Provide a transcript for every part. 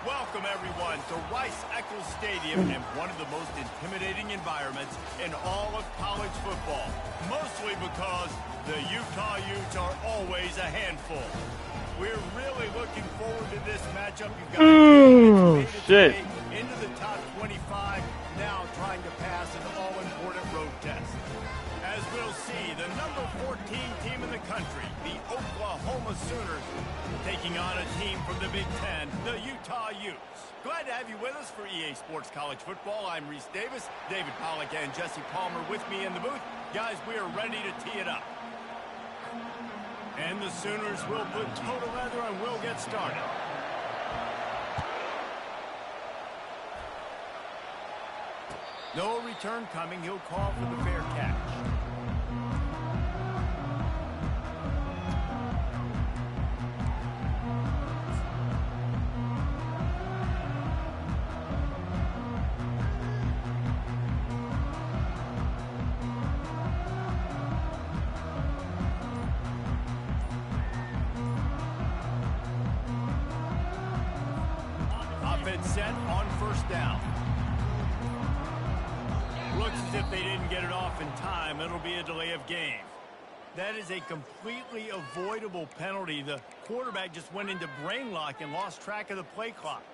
Welcome, everyone, to YsK-Stadium in one of the most intimidating environments in all of college football, mostly because the Utah Utes are always a handful. We're really looking forward to this matchup. You've got shit. Into the top 25, now trying to pass an all-important road test. As we'll see, the number 14 team in the country, the Oklahoma Sooners, taking on a team from the Big Ten, the Utah Utes. Glad to have you with us for EA Sports College Football. I'm Reese Davis, David Pollack and Jesse Palmer with me in the booth. Guys, we are ready to tee it up. And the Sooners will put total leather and we'll get started. No return coming. He'll call for the fair catch. Offense set on first down. Looks as if they didn't get it off in time. It'll be a delay of game. That is a completely avoidable penalty. The quarterback just went into brain lock and lost track of the play clock.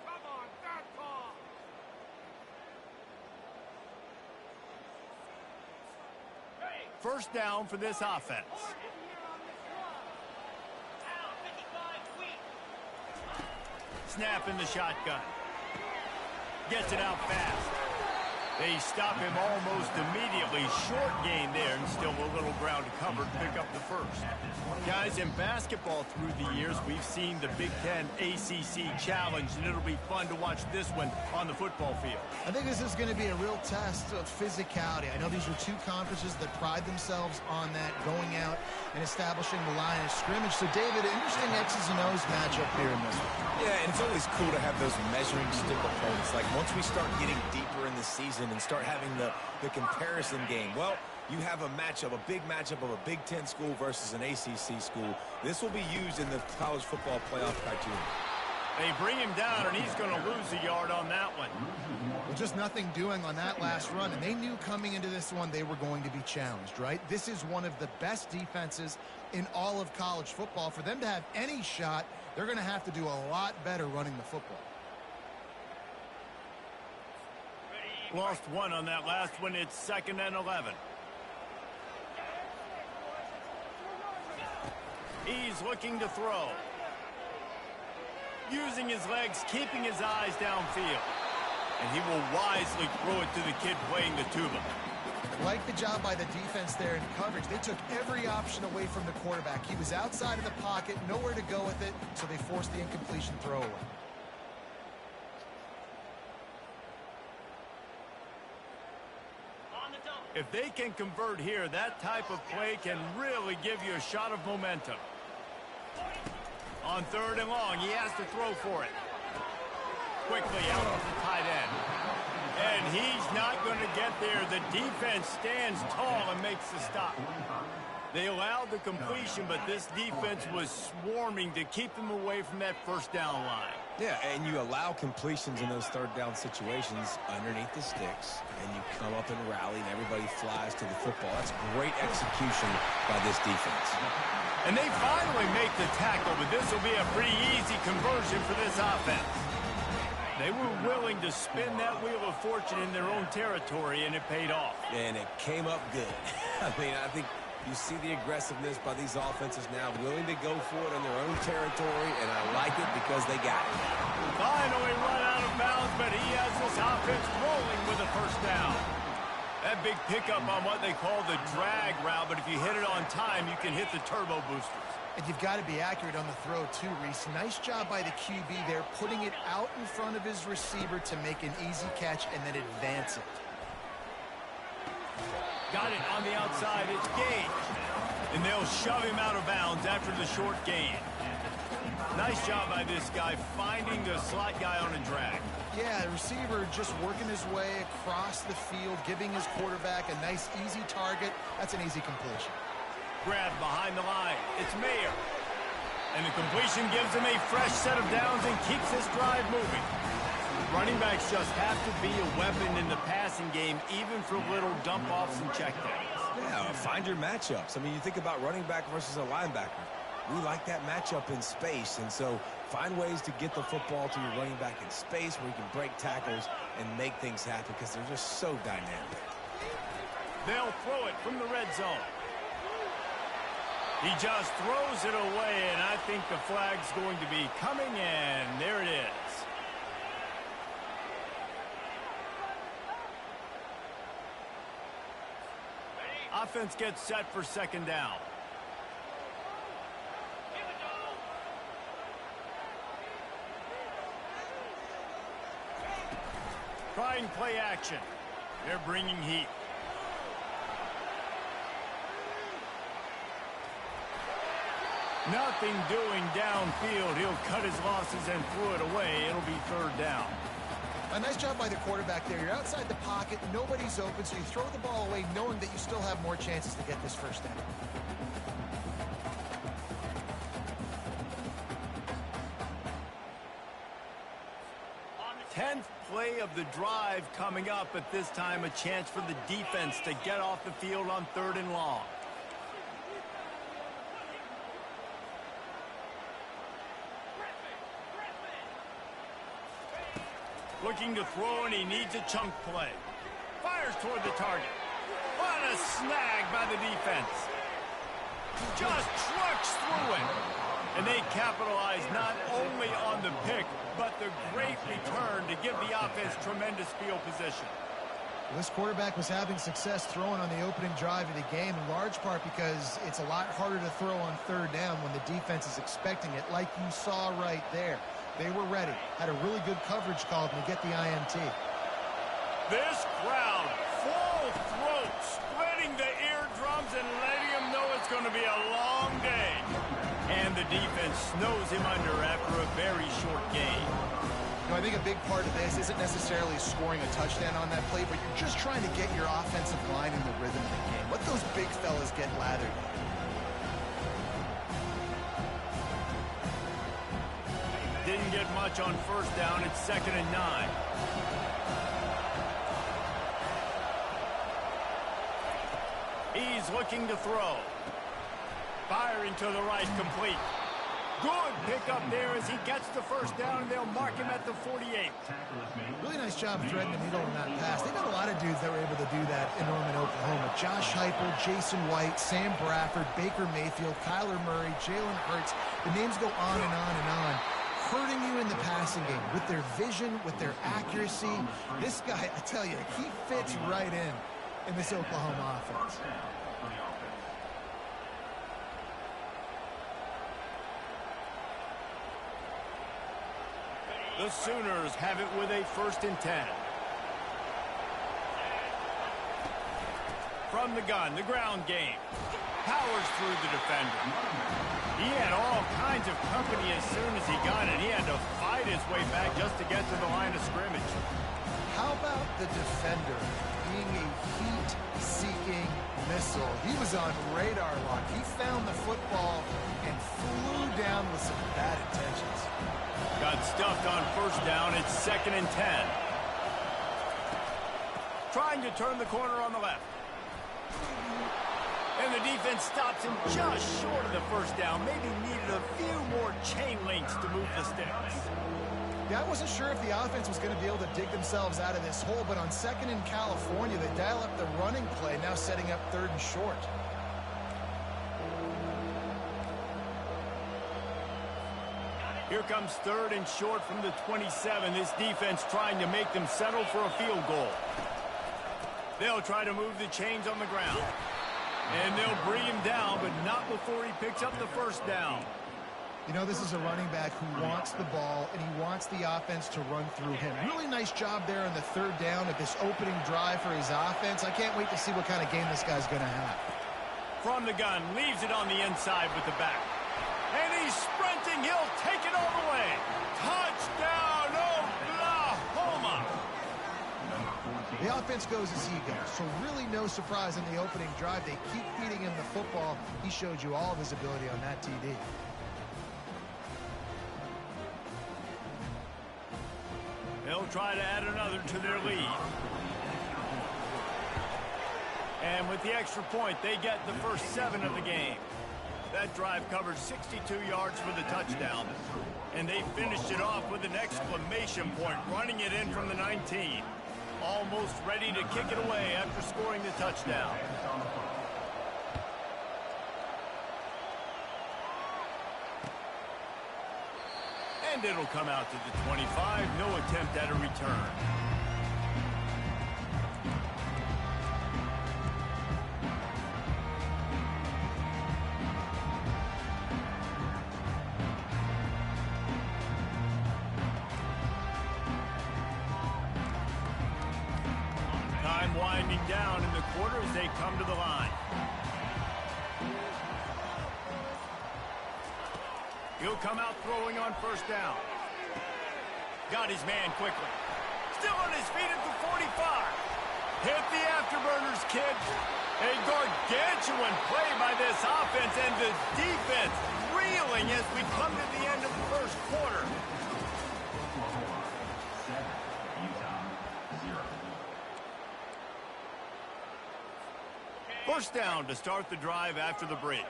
Come on, that call. First down for this offense. Snap in the shotgun. Gets it out fast. They stop him almost immediately. Short gain there, and still a little ground to cover to pick up the first. Guys, in basketball through the years, we've seen the Big Ten ACC Challenge, and it'll be fun to watch this one on the football field. I think this is going to be a real test of physicality. I know these are two conferences that pride themselves on that, going out and establishing the line of scrimmage. So, David, interesting X's and O's matchup here in this one. Yeah, and it's always cool to have those measuring stick opponents. Like, once we start getting deeper in the season and start having the comparison game, well, you have a matchup, a big matchup of a Big Ten school versus an ACC school. This will be used in the college football playoff criteria. They bring him down, and he's going to lose a yard on that one. Well, just nothing doing on that last run, and they knew coming into this one they were going to be challenged, right? This is one of the best defenses in all of college football. For them to have any shot, they're going to have to do a lot better running the football. Lost one on that last one. It's 2nd and 11. He's looking to throw. Using his legs, keeping his eyes downfield. And he will wisely throw it to the kid playing the tuba. Like the job by the defense there in coverage. They took every option away from the quarterback. He was outside of the pocket, nowhere to go with it, so they forced the incompletion throwaway. If they can convert here, that type of play can really give you a shot of momentum. On 3rd and long, he has to throw for it. Quickly out to the tight end. And he's not going to get there. The defense stands tall and makes the stop. They allowed the completion, but this defense was swarming to keep them away from that first down line. Yeah, and you allow completions in those 3rd down situations underneath the sticks, and you come up and rally, and everybody flies to the football. That's great execution by this defense. And they finally make the tackle, but this will be a pretty easy conversion for this offense. They were willing to spin that wheel of fortune in their own territory, and it paid off. And it came up good. I mean, I think you see the aggressiveness by these offenses now, willing to go for it in their own territory, and I like it because they got it. Finally run out of bounds, but he has this offense rolling with a first down. That big pickup on what they call the drag route, but if you hit it on time, you can hit the turbo boosters. And you've got to be accurate on the throw, too, Reese. Nice job by the QB there, putting it out in front of his receiver to make an easy catch and then advance it. Got it on the outside. It's Gage. And they'll shove him out of bounds after the short gain. Nice job by this guy finding the slot guy on a drag. Yeah, the receiver just working his way across the field, giving his quarterback a nice, easy target. That's an easy completion. Grab behind the line. It's Mayer. And the completion gives him a fresh set of downs and keeps this drive moving. Running backs just have to be a weapon in the passing game, even for little dump-offs and checkdowns. Yeah, find your matchups. I mean, you think about running back versus a linebacker. We like that matchup in space, and so find ways to get the football to your running back in space where you can break tackles and make things happen because they're just so dynamic. They'll throw it from the red zone. He just throws it away, and I think the flag's going to be coming, and there it is. Offense gets set for second down. Trying play action. They're bringing heat. Nothing doing downfield. He'll cut his losses and throw it away. It'll be third down. A nice job by the quarterback there. You're outside the pocket. Nobody's open, so you throw the ball away knowing that you still have more chances to get this first down. 10th play of the drive coming up, but this time a chance for the defense to get off the field on 3rd and long. Looking to throw, and he needs a chunk play. Fires toward the target. What a snag by the defense. Just trucks through it. And they capitalize not only on the pick, but the great return to give the offense tremendous field position. This quarterback was having success throwing on the opening drive of the game, in large part because it's a lot harder to throw on 3rd down when the defense is expecting it, like you saw right there. They were ready, had a really good coverage call to get the INT. This crowd, full throat, splitting the eardrums and letting him know it's going to be a long day. And the defense snows him under after a very short game. You know, I think a big part of this isn't necessarily scoring a touchdown on that play, but you're just trying to get your offensive line in the rhythm of the game. Let those big fellas get lathered. Didn't get much on 1st down. It's 2nd and 9. He's looking to throw. Firing to the right, complete. Good pickup there as he gets the 1st down, and they'll mark him at the 48. Really nice job threading the needle on that pass. They've got a lot of dudes that were able to do that in Norman, Oklahoma. Josh Heupel, Jason White, Sam Bradford, Baker Mayfield, Kyler Murray, Jalen Hurts. The names go on and on and on. Hurting you in the passing game with their vision, with their accuracy. This guy, I tell you, he fits right in this Oklahoma offense. The Sooners have it with a 1st and 10. From the gun, the ground game. Powers through the defender. He had all kinds of company as soon as he got it. He had to fight his way back just to get to the line of scrimmage. How about the defender being a heat-seeking missile? He was on radar lock. He found the football and flew down with some bad intentions. Got stuffed on 1st down. It's 2nd and 10. Trying to turn the corner on the left. And the defense stops him just short of the 1st down. Maybe needed a few more chain links to move the sticks. Yeah, I wasn't sure if the offense was going to be able to dig themselves out of this hole, but on 2nd in California, they dial up the running play, now setting up 3rd and short. Here comes 3rd and short from the 27. This defense trying to make them settle for a field goal. They'll try to move the chains on the ground. And they'll bring him down, but not before he picks up the 1st down. You know, this is a running back who wants the ball, and he wants the offense to run through him. Really nice job there on the 3rd down at this opening drive for his offense. I can't wait to see what kind of game this guy's going to have. From the gun, leaves it on the inside with the back. And he's sprinting. He'll take it all the way. Touchdown, Oklahoma! The offense goes as he goes, so really no surprise in the opening drive. They keep feeding him the football. He showed you all of his ability on that TD. They'll try to add another to their lead. And with the extra point, they get the first 7 of the game. That drive covered 62 yards for the touchdown. And they finished it off with an exclamation point, running it in from the 19. Almost ready to kick it away after scoring the touchdown. And it'll come out to the 25. No attempt at a return. Time winding down in the quarter as they come to the line. He'll come out throwing on first down. Got his man quickly. Still on his feet at the 45. Hit the afterburners, kids. A gargantuan play by this offense, and the defense reeling as we come to the end of the first quarter. First down to start the drive after the break.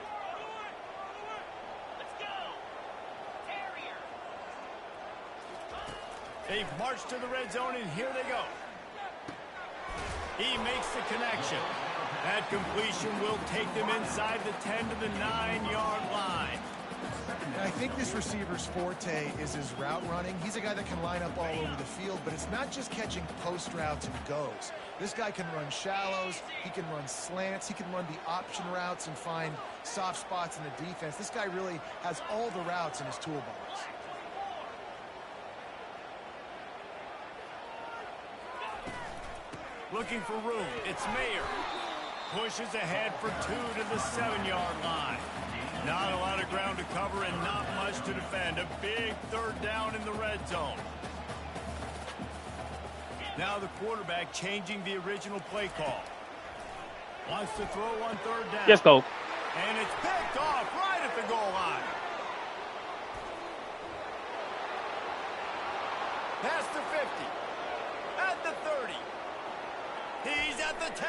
They've marched to the red zone, and here they go. He makes the connection. That completion will take them inside the 10 to the 9-yard line. I think this receiver's forte is his route running. He's a guy that can line up all over the field, but it's not just catching post routes and goes. This guy can run shallows, he can run slants, he can run the option routes and find soft spots in the defense. This guy really has all the routes in his toolbox. Looking for room. It's Mayer. Pushes ahead for 2 to the 7-yard line. Not a lot of ground to cover and not much to defend. A big third down in the red zone. Now the quarterback changing the original play call. Wants to throw on third down. Yes, go. And it's picked off right at the goal line. Past the 50. At the 30. He's at the 10.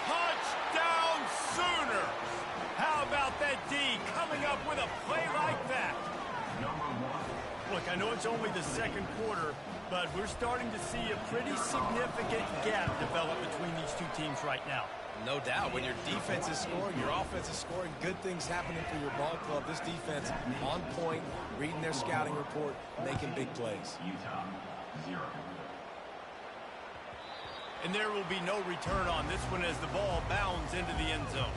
Touchdown Sooners. How about that D coming up with a play like that? Look, I know it's only the second quarter, but we're starting to see a pretty significant gap develop between these two teams right now. No doubt. When your defense is scoring, your offense is scoring, good things happening for your ball club. This defense on point, reading their scouting report, making big plays. And there will be no return on this one as the ball bounds into the end zone.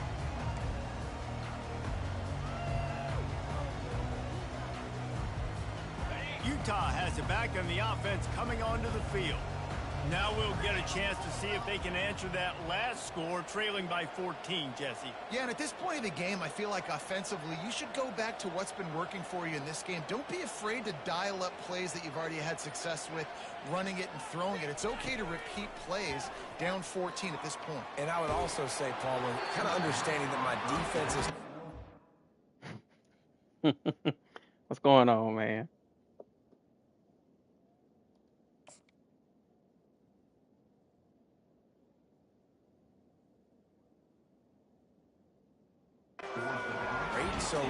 Utah has it back on the offense coming onto the field. Now we'll get a chance to see if they can answer that last score, trailing by 14, Jesse. Yeah, and at this point of the game, I feel like offensively, you should go back to what's been working for you in this game. Don't be afraid to dial up plays that you've already had success with, running it and throwing it. It's okay to repeat plays down 14 at this point. And I would also say, Paul, kind of understanding that my defense is... What's going on, man? So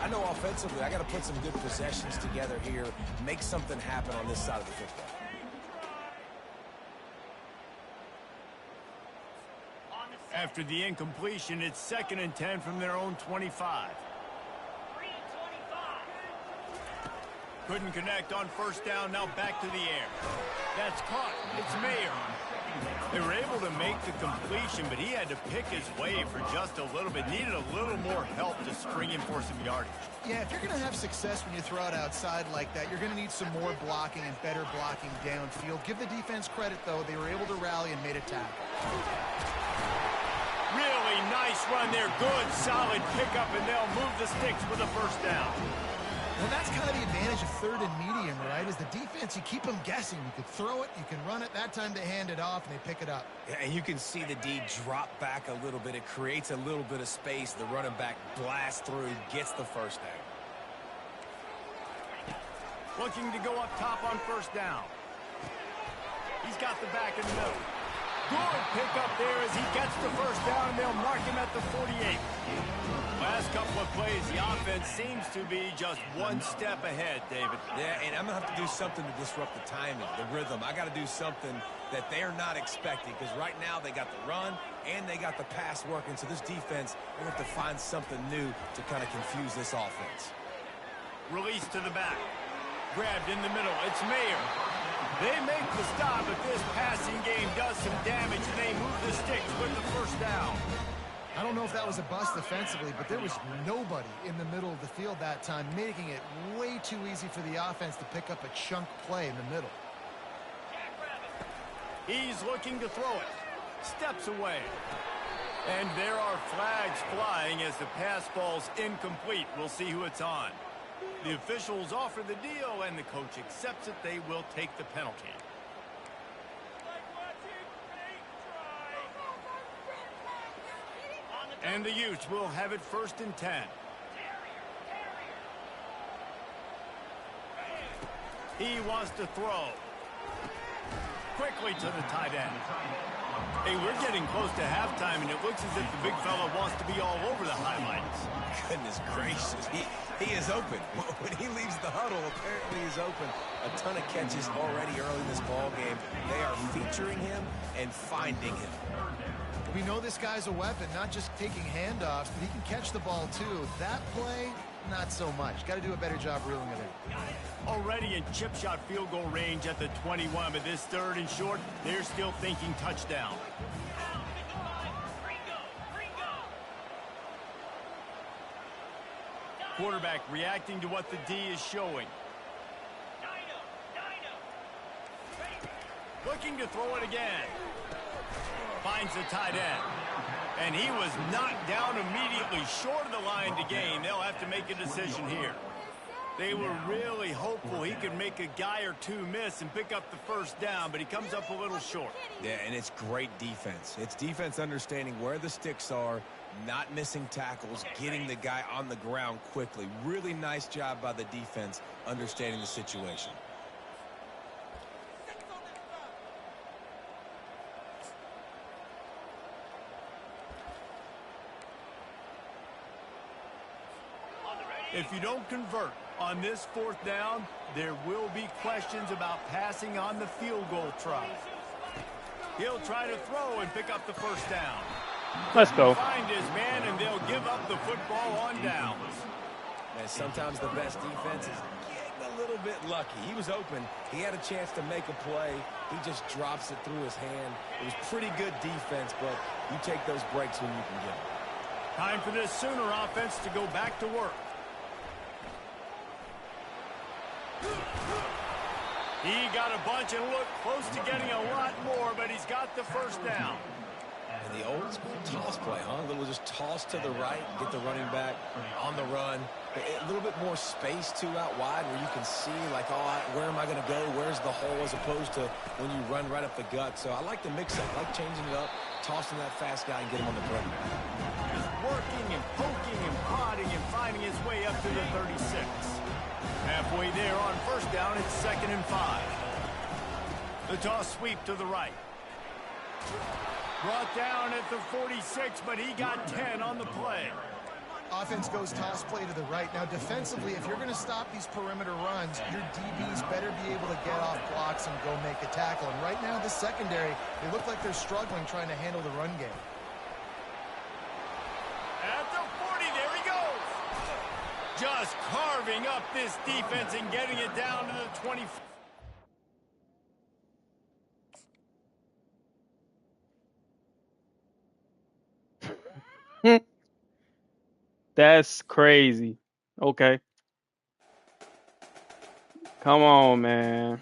I know offensively I got to put some good possessions together here, make something happen on this side of the football. After the incompletion, it's 2nd and 10 from their own 25. Couldn't connect on first down, now back to the air. That's caught. It's Mayer. They were able to make the completion, but he had to pick his way for just a little bit. Needed a little more help to spring in for some yardage. Yeah, if you're going to have success when you throw it outside like that, you're going to need some more blocking and better blocking downfield. Give the defense credit, though. They were able to rally and made a tackle. Really nice run there. Good, solid pickup, and they'll move the sticks with a first down. Well, that's kind of the advantage of 3rd and medium, right? Is the defense, you keep them guessing. You can throw it, you can run it. That time they hand it off, and they pick it up. Yeah, and you can see the D drop back a little bit. It creates a little bit of space. The running back blasts through, gets the first down. Looking to go up top on first down. He's got the back in the middle. Good pick up there as he gets the first down, and they'll mark him at the 48. Last couple of plays, the offense seems to be just one step ahead, David. Yeah, and I'm going to have to do something to disrupt the timing, the rhythm. I got to do something that they're not expecting, because right now they got the run and they got the pass working. So this defense, they're going to have to find something new to kind of confuse this offense. Release to the back. Grabbed in the middle. It's Mayer. They make the stop, but this passing game does some damage, and they move the sticks with the first down. I don't know if that was a bust defensively, but there was nobody in the middle of the field that time, making it way too easy for the offense to pick up a chunk play in the middle. He's looking to throw it. Steps away. And there are flags flying as the pass falls incomplete. We'll see who it's on. The officials offer the deal, and the coach accepts it. They will take the penalty. And the Utes will have it 1st and 10. He wants to throw. Quickly to the tight end. Hey, we're getting close to halftime, and it looks as if the big fella wants to be all over the highlights. Goodness gracious. He is open. When he leaves the huddle, apparently he's open. A ton of catches already early in this ball game. They are featuring him and finding him. We know this guy's a weapon, not just taking handoffs, but he can catch the ball too. That play, not so much. Got to do a better job reeling it in. Already in chip shot field goal range at the 21, but this 3rd and short, they're still thinking touchdown. Quarterback reacting to what the D is showing. Looking to throw it again. Finds the tight end. And he was knocked down immediately short of the line to gain. They'll have to make a decision here. They were really hopeful he could make a guy or two miss and pick up the first down, but he comes up a little short. Yeah, and it's great defense. It's defense understanding where the sticks are, not missing tackles, getting the guy on the ground quickly. Really nice job by the defense understanding the situation. If you don't convert on this 4th down, there will be questions about passing on the field goal try. He'll try to throw and pick up the first down. Let's go. Find his man, and they'll give up the football on downs. And sometimes the best defense is getting a little bit lucky. He was open. He had a chance to make a play. He just drops it through his hand. It was pretty good defense, but you take those breaks when you can get them. Time for this Sooner offense to go back to work. He got a bunch and looked close to getting a lot more, but he's got the first down. And the old school toss play, huh? A little just toss to the right, get the running back on the run. A little bit more space, too, out wide where you can see, like, oh, where am I going to go? Where's the hole, as opposed to when you run right up the gut. So I like the mix-up. I like changing it up, tossing that fast guy and get him on the perimeter. He's working and poking and prodding and finding his way up to the 36. Halfway there on first down, it's 2nd and 5. The toss sweep to the right. Brought down at the 46, but he got 10 on the play. Offense goes toss play to the right. Now, defensively, if you're going to stop these perimeter runs, your DBs better be able to get off blocks and go make a tackle. And right now, this secondary, they look like they're struggling trying to handle the run game. At the 40, there he goes. Just carving up this defense and getting it down to the 20. That's crazy. Okay. Come on, man.